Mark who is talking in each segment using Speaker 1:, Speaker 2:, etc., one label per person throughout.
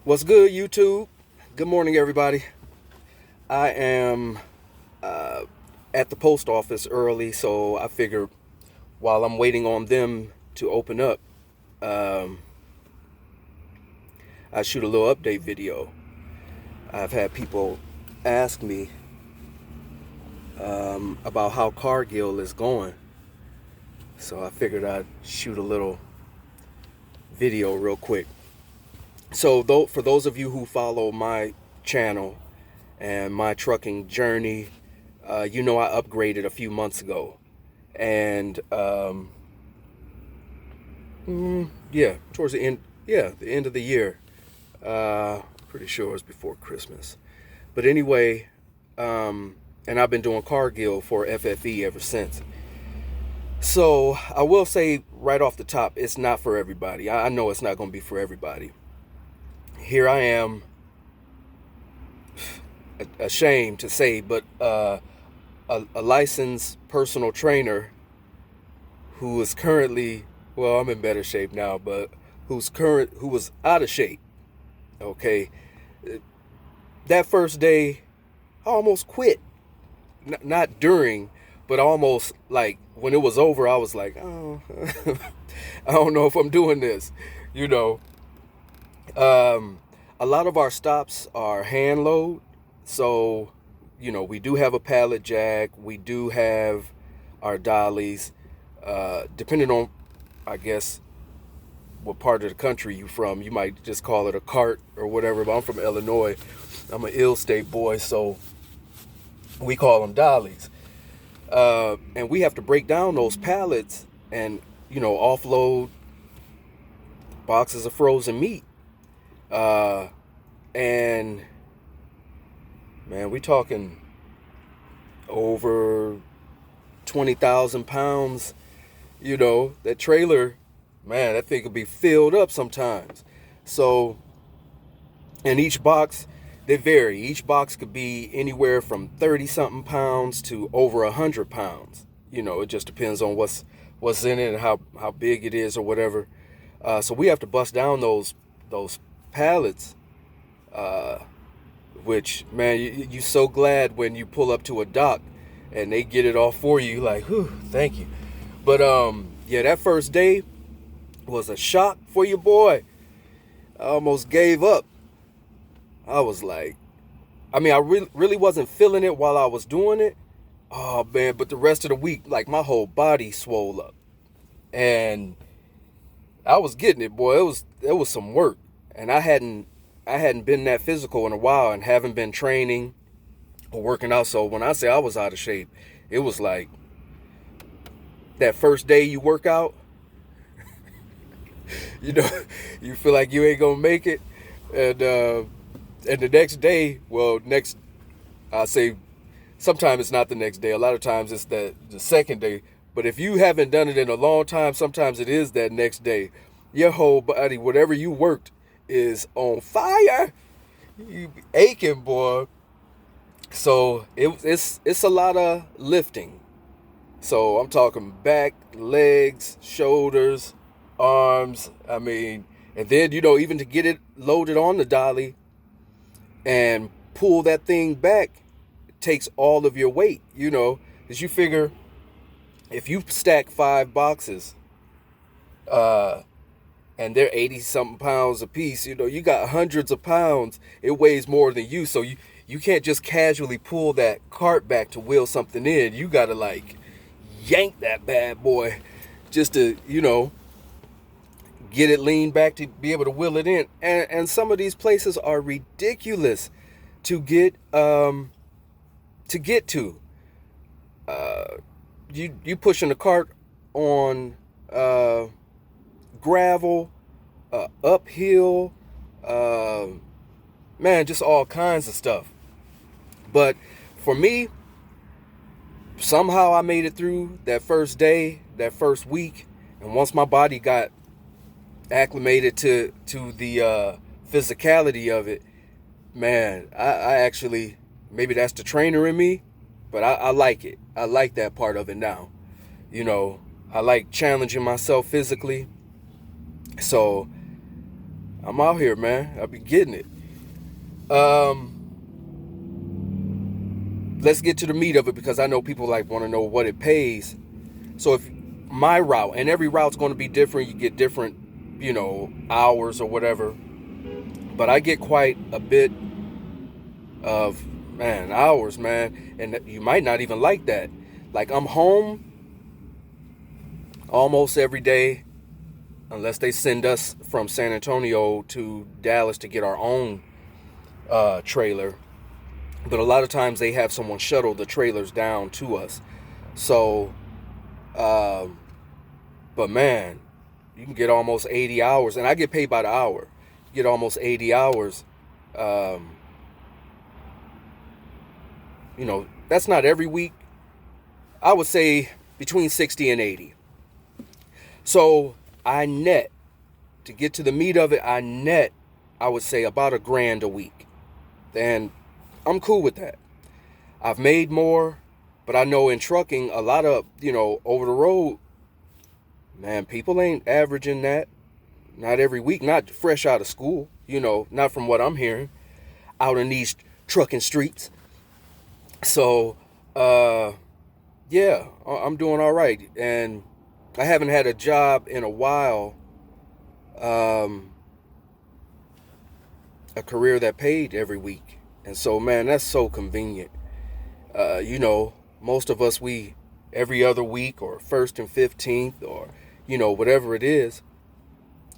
Speaker 1: What's good, YouTube? Good morning, everybody. I am at the post office early, so I figured while I'm waiting on them to open up, um, I shoot a little update video. I've had people ask me about how Cargill is going, so I figured I'd shoot a little video real quick. So, for those of you who follow my channel and my trucking journey, you know I upgraded a few months ago, and yeah, towards the end, the end of the year. Pretty sure it was before Christmas, but anyway, and I've been doing Cargill for FFE ever since. So I will say right off the top, it's not for everybody. I know it's not going to be for everybody. Here I am, ashamed to say, but a licensed personal trainer who is currently, well, I'm in better shape now, but who was out of shape. Okay, that first day, I almost quit. Not during, but almost like when it was over, I was like, oh, I don't know if I'm doing this, you know. A lot of our stops are hand load, so we do have a pallet jack, we do have our dollies, depending on, I guess, what part of the country you from. You might just call it a cart or whatever, but I'm from Illinois. I'm an ill state boy, so we call them dollies. And we have to break down those pallets and offload boxes of frozen meat. And man, we talking over 20,000 pounds. That trailer, man, that thing could be filled up sometimes. So, and each box, they vary. Each box could be anywhere from 30 something pounds to over 100 pounds. It just depends on what's in it and how big it is or whatever. So we have to bust down those pallets, which, man, you so glad when you pull up to a dock and they get it all for you, like, whew, thank you. But yeah, that first day was a shock for your boy. I almost gave up. I was like, I mean, I really wasn't feeling it while I was doing it. Oh man, but the rest of the week, like, my whole body swole up, and I was getting it, boy. It was some work, and I hadn't been that physical in a while, and haven't been training or working out. So when I say I was out of shape, it was like that first day you work out, you know, you feel like you ain't gonna make it, and the next day, well, I say sometimes it's not the next day. A lot of times it's the second day. But if you haven't done it in a long time, sometimes it is that next day. Your whole body, whatever you worked, is on fire. You be aching, boy. So it's a lot of lifting. So I'm talking back, legs, shoulders, arms. I mean, and then even to get it loaded on the dolly and pull that thing back, it takes all of your weight. Because you figure if you stack 5 boxes, and they're 80 something pounds a piece, you got hundreds of pounds. It weighs more than you, so you can't just casually pull that cart back to wheel something in. You gotta, like, yank that bad boy just to get it leaned back to be able to wheel it in. And some of these places are ridiculous to get to. You pushing the cart on gravel, uphill, man, just all kinds of stuff. But for me, somehow I made it through that first day, that first week, and once my body got acclimated to the physicality of it, man, I actually, maybe that's the trainer in me, but I like it. I like that part of it now. I like challenging myself physically. So I'm out here, man. I be getting it. Um, let's get to the meat of it because I know people like want to know what it pays. So if my route, and every route's going to be different, you get different, hours or whatever. But I get quite a bit of, man, hours, man. And you might not even like that. Like, I'm home almost every day, unless they send us from San Antonio to Dallas to get our own trailer. But a lot of times they have someone shuttle the trailers down to us. So, but man, you can get almost 80 hours, and I get paid by the hour. You get almost 80 hours. That's not every week. I would say between 60 and 80. So I net, to get to the meat of it, I would say about $1,000 a week. And I'm cool with that. I've made more, but I know in trucking, a lot of, over the road, man, people ain't averaging that. Not every week, not fresh out of school, not from what I'm hearing out in these trucking streets. So, yeah, I'm doing all right. And I haven't had a job in a while, a career that paid every week. And so, man, that's so convenient. Most of us, we every other week or 1st and 15th or, whatever it is.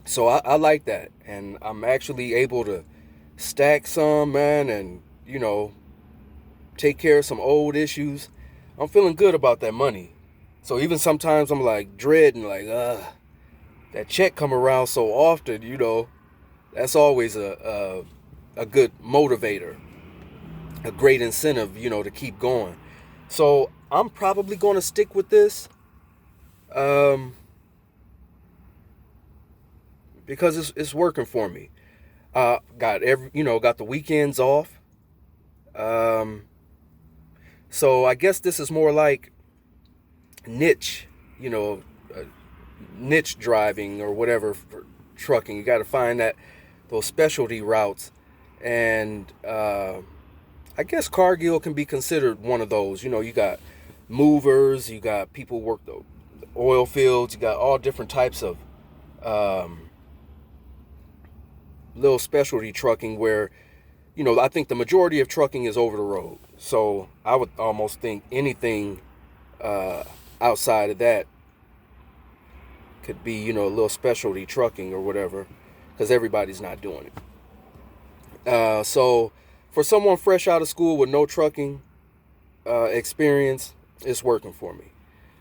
Speaker 1: So I like that. And I'm actually able to stack some, man, and, take care of some old issues. I'm feeling good about that money. So even sometimes I'm like dreading, like, that check come around so often, that's always a good motivator, a great incentive, to keep going. So I'm probably going to stick with this, because it's working for me. Got the weekends off. So I guess this is more like niche, niche driving or whatever for trucking. You got to find those specialty routes, and I guess Cargill can be considered one of those. You got movers, you got people who work the oil fields, you got all different types of little specialty trucking where, I think the majority of trucking is over the road. So I would almost think anything outside of that could be, a little specialty trucking or whatever, because everybody's not doing it. So for someone fresh out of school with no trucking experience, it's working for me.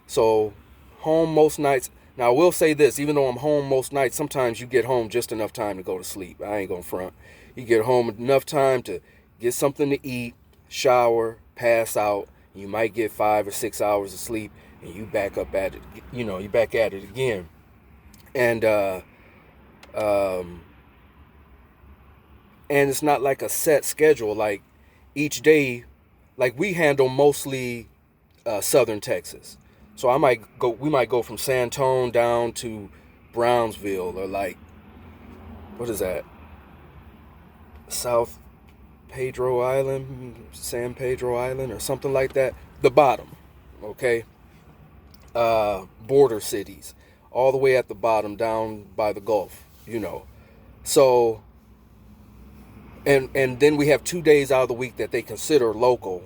Speaker 1: So home most nights. Now, I will say this, even though I'm home most nights, sometimes you get home just enough time to go to sleep. I ain't gonna front. You get home enough time to get something to eat, shower, pass out. You might get 5 or 6 hours of sleep, and you back up at it. You back at it again. And it's not like a set schedule. Like each day, like we handle mostly southern Texas. So we might go from Santone down to Brownsville, or like, what is that? South Pedro Island, San Pedro Island, or something like that. The bottom, okay? Border cities, all the way at the bottom, down by the Gulf, So, and then we have 2 days out of the week that they consider local.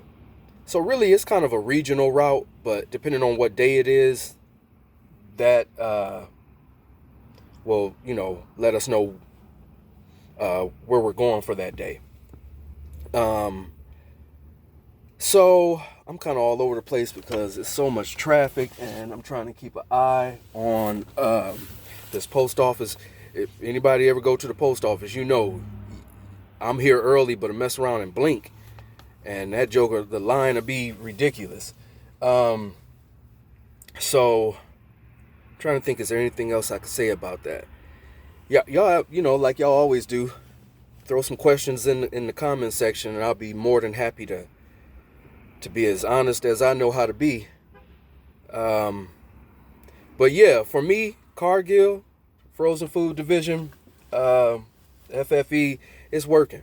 Speaker 1: So really, it's kind of a regional route, but depending on what day it is, that will, let us know where we're going for that day. So I'm kind of all over the place because it's so much traffic, and I'm trying to keep an eye on this post office. If anybody ever go to the post office, I'm here early, but I mess around and blink, and that joker, the line will be ridiculous. So I'm trying to think, is there anything else I could say about that? Yeah, y'all, like y'all always do, throw some questions in the comment section, and I'll be more than happy to be as honest as I know how to be. But yeah, for me, Cargill, frozen food division, FFE is working.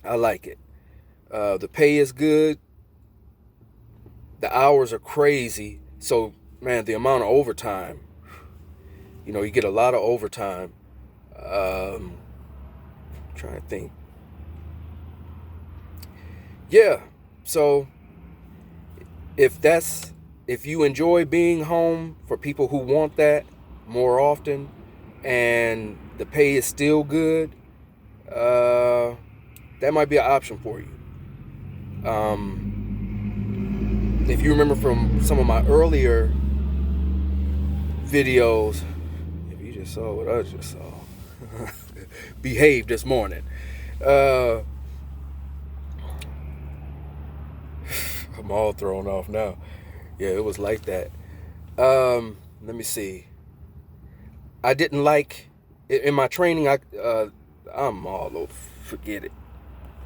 Speaker 1: I like it. The pay is good. The hours are crazy. So, man, the amount of overtime, you get a lot of overtime. Trying to think. Yeah. So, if you enjoy being home, for people who want that more often, and the pay is still good, that might be an option for you. If you remember from some of my earlier videos, if you just saw what I just saw, behave this morning. I'm all thrown off now. Yeah, it was like that. Let me see. I didn't like in my training. I'm all over. Forget it.